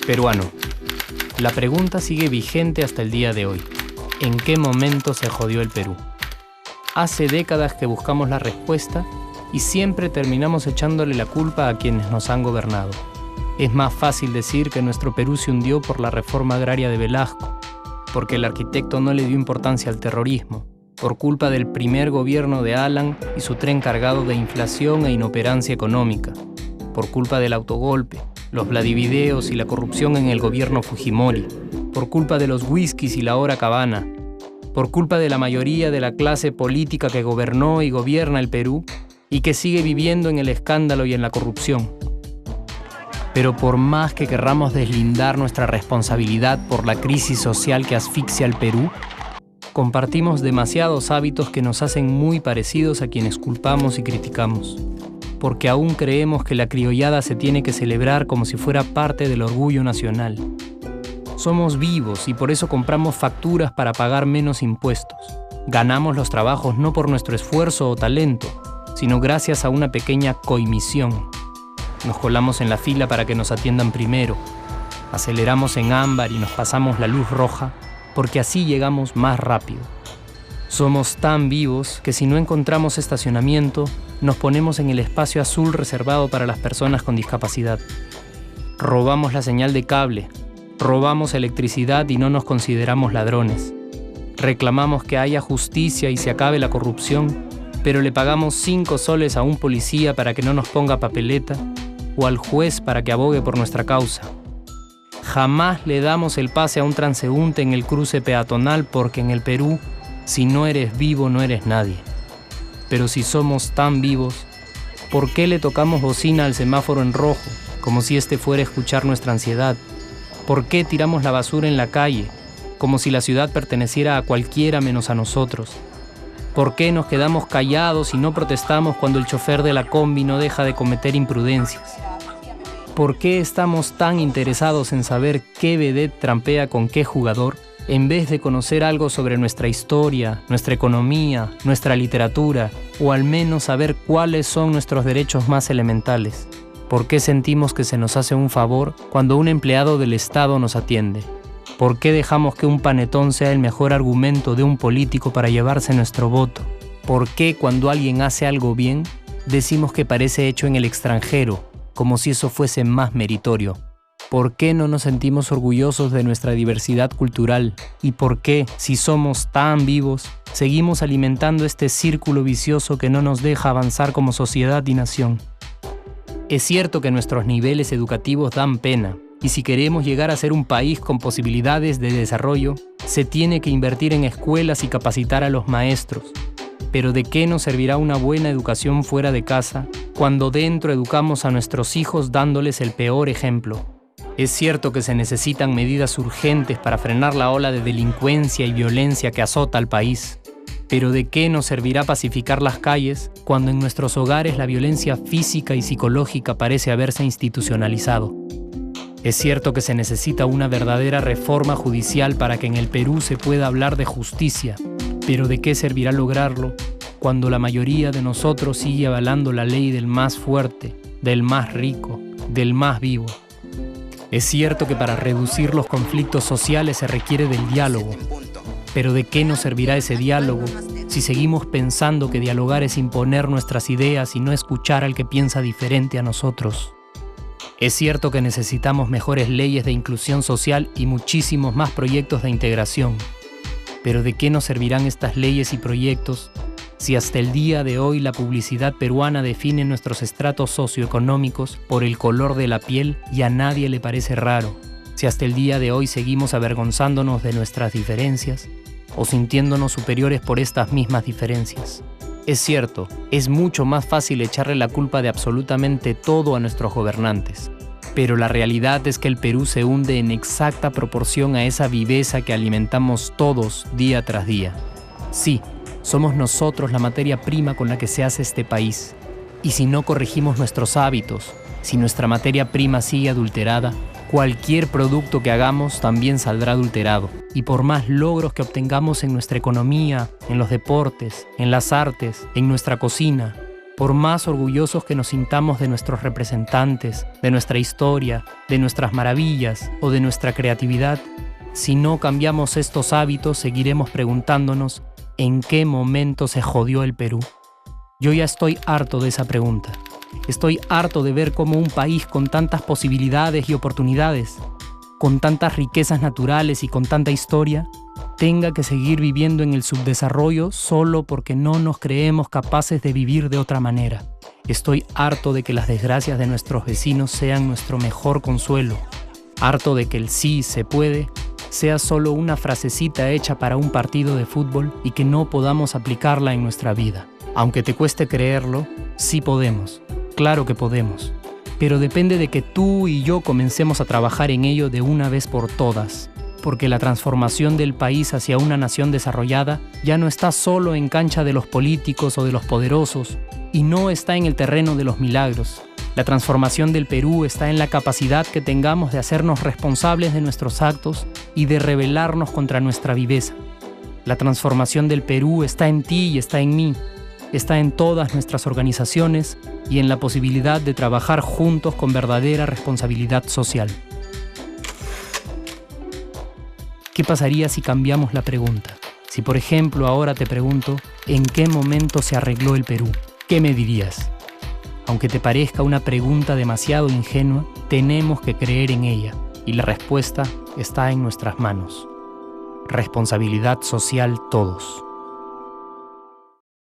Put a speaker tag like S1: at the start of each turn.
S1: Peruano. La pregunta sigue vigente hasta el día de hoy. ¿En qué momento se jodió el Perú? Hace décadas que buscamos la respuesta y siempre terminamos echándole la culpa a quienes nos han gobernado. Es más fácil decir que nuestro Perú se hundió por la reforma agraria de Velasco, porque el arquitecto no le dio importancia al terrorismo, por culpa del primer gobierno de Alan y su tren cargado de inflación e inoperancia económica, por culpa del autogolpe, los Vladivideos y la corrupción en el gobierno Fujimori, por culpa de los whiskies y la hora cabana, por culpa de la mayoría de la clase política que gobernó y gobierna el Perú y que sigue viviendo en el escándalo y en la corrupción. Pero por más que querramos deslindar nuestra responsabilidad por la crisis social que asfixia al Perú, compartimos demasiados hábitos que nos hacen muy parecidos a quienes culpamos y criticamos, porque aún creemos que la criollada se tiene que celebrar como si fuera parte del orgullo nacional. Somos vivos y por eso compramos facturas para pagar menos impuestos. Ganamos los trabajos no por nuestro esfuerzo o talento, sino gracias a una pequeña coimisión. Nos colamos en la fila para que nos atiendan primero. Aceleramos en ámbar y nos pasamos la luz roja, porque así llegamos más rápido. Somos tan vivos que si no encontramos estacionamiento, nos ponemos en el espacio azul reservado para las personas con discapacidad. Robamos la señal de cable, robamos electricidad y no nos consideramos ladrones. Reclamamos que haya justicia y se acabe la corrupción, pero le pagamos 5 soles a un policía para que no nos ponga papeleta o al juez para que abogue por nuestra causa. Jamás le damos el pase a un transeúnte en el cruce peatonal porque en el Perú, si no eres vivo, no eres nadie. Pero si somos tan vivos, ¿por qué le tocamos bocina al semáforo en rojo, como si este fuera a escuchar nuestra ansiedad? ¿Por qué tiramos la basura en la calle, como si la ciudad perteneciera a cualquiera menos a nosotros? ¿Por qué nos quedamos callados y no protestamos cuando el chofer de la combi no deja de cometer imprudencias? ¿Por qué estamos tan interesados en saber qué vedette trampea con qué jugador, en vez de conocer algo sobre nuestra historia, nuestra economía, nuestra literatura, o al menos saber cuáles son nuestros derechos más elementales? ¿Por qué sentimos que se nos hace un favor cuando un empleado del Estado nos atiende? ¿Por qué dejamos que un panetón sea el mejor argumento de un político para llevarse nuestro voto? ¿Por qué cuando alguien hace algo bien, decimos que parece hecho en el extranjero, como si eso fuese más meritorio? ¿Por qué no nos sentimos orgullosos de nuestra diversidad cultural? ¿Y por qué, si somos tan vivos, seguimos alimentando este círculo vicioso que no nos deja avanzar como sociedad y nación? Es cierto que nuestros niveles educativos dan pena, y si queremos llegar a ser un país con posibilidades de desarrollo, se tiene que invertir en escuelas y capacitar a los maestros. Pero ¿de qué nos servirá una buena educación fuera de casa cuando dentro educamos a nuestros hijos dándoles el peor ejemplo? Es cierto que se necesitan medidas urgentes para frenar la ola de delincuencia y violencia que azota al país. Pero ¿de qué nos servirá pacificar las calles cuando en nuestros hogares la violencia física y psicológica parece haberse institucionalizado? Es cierto que se necesita una verdadera reforma judicial para que en el Perú se pueda hablar de justicia, pero ¿de qué servirá lograrlo cuando la mayoría de nosotros sigue avalando la ley del más fuerte, del más rico, del más vivo? Es cierto que para reducir los conflictos sociales se requiere del diálogo, pero ¿de qué nos servirá ese diálogo si seguimos pensando que dialogar es imponer nuestras ideas y no escuchar al que piensa diferente a nosotros? Es cierto que necesitamos mejores leyes de inclusión social y muchísimos más proyectos de integración. Pero ¿de qué nos servirán estas leyes y proyectos si hasta el día de hoy la publicidad peruana define nuestros estratos socioeconómicos por el color de la piel y a nadie le parece raro? Si hasta el día de hoy seguimos avergonzándonos de nuestras diferencias o sintiéndonos superiores por estas mismas diferencias. Es cierto, es mucho más fácil echarle la culpa de absolutamente todo a nuestros gobernantes. Pero la realidad es que el Perú se hunde en exacta proporción a esa viveza que alimentamos todos día tras día. Sí, somos nosotros la materia prima con la que se hace este país. Y si no corregimos nuestros hábitos, Si nuestra materia prima sigue adulterada, cualquier producto que hagamos también saldrá adulterado. Y por más logros que obtengamos en nuestra economía, en los deportes, en las artes, en nuestra cocina, por más orgullosos que nos sintamos de nuestros representantes, de nuestra historia, de nuestras maravillas o de nuestra creatividad, si no cambiamos estos hábitos, seguiremos preguntándonos ¿en qué momento se jodió el Perú? Yo ya estoy harto de esa pregunta. Estoy harto de ver cómo un país con tantas posibilidades y oportunidades, con tantas riquezas naturales y con tanta historia, tenga que seguir viviendo en el subdesarrollo solo porque no nos creemos capaces de vivir de otra manera. Estoy harto de que las desgracias de nuestros vecinos sean nuestro mejor consuelo. Harto de que el sí se puede sea solo una frasecita hecha para un partido de fútbol y que no podamos aplicarla en nuestra vida. Aunque te cueste creerlo, sí podemos. Claro que podemos. Pero depende de que tú y yo comencemos a trabajar en ello de una vez por todas. Porque la transformación del país hacia una nación desarrollada ya no está solo en cancha de los políticos o de los poderosos, y no está en el terreno de los milagros. La transformación del Perú está en la capacidad que tengamos de hacernos responsables de nuestros actos y de rebelarnos contra nuestra viveza. La transformación del Perú está en ti y está en mí. Está en todas nuestras organizaciones y en la posibilidad de trabajar juntos con verdadera responsabilidad social. ¿Qué pasaría si cambiamos la pregunta? Si, por ejemplo, ahora te pregunto, ¿en qué momento se arregló el Perú? ¿Qué me dirías? Aunque te parezca una pregunta demasiado ingenua, tenemos que creer en ella y la respuesta está en nuestras manos. Responsabilidad social todos.